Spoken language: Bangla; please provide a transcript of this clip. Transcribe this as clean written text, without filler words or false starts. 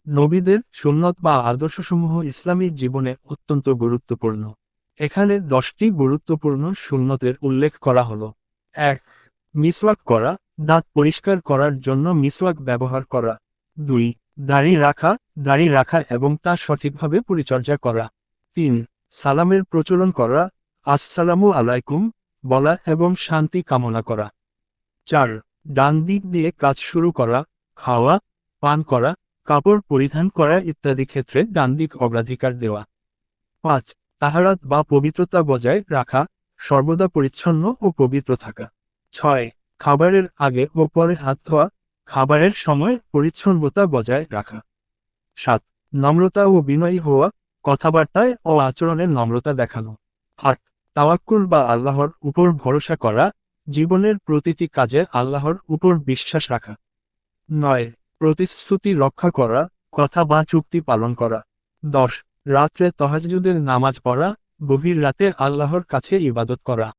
নবীদের সুন্নত বা আদর্শসমূহ ইসলামী জীবনে অত্যন্ত গুরুত্বপূর্ণ। এখানে 10টি গুরুত্বপূর্ণ সুন্নতের উল্লেখ করা হলো। 1. মিসওয়াক করা, দাঁত পরিষ্কার করার জন্য মিসওয়াক ব্যবহার করা। 2. দাড়ি রাখা এবং তা সঠিকভাবে পরিচর্যা করা। 3. সালামের প্রচলন করা, আসসালামু আলাইকুম বলা এবং শান্তি কামনা করা। 4. ডান দিক দিয়ে কাজ শুরু করা, খাওয়া, পান করা, কাপড় পরিধান করা ইত্যাদি ক্ষেত্রে ডান দিক অগ্রাধিকার দেওয়া। 5. তাহারাত বা পবিত্রতা বজায় রাখা, সর্বদা পরিচ্ছন্ন ও পবিত্র থাকা। 6. খাবারের আগে ও পরে হাত ধোয়া, খাবারের সময় পরিচ্ছন্নতা বজায় রাখা। 7. নম্রতা ও বিনয়ী হওয়া, কথাবার্তায় ও আচরণে নম্রতা দেখানো। 8. তাওয়াক্কুল বা আল্লাহর উপর ভরসা করা, জীবনের প্রতিটি কাজে আল্লাহর উপর বিশ্বাস রাখা। 9. প্রতিশ্রুতি রক্ষা করা, কথা বা চুক্তি পালন করা। 10. রাত্রে তাহাজ্জুদের নামাজ পড়া, গভীর রাতে আল্লাহর কাছে ইবাদত করা।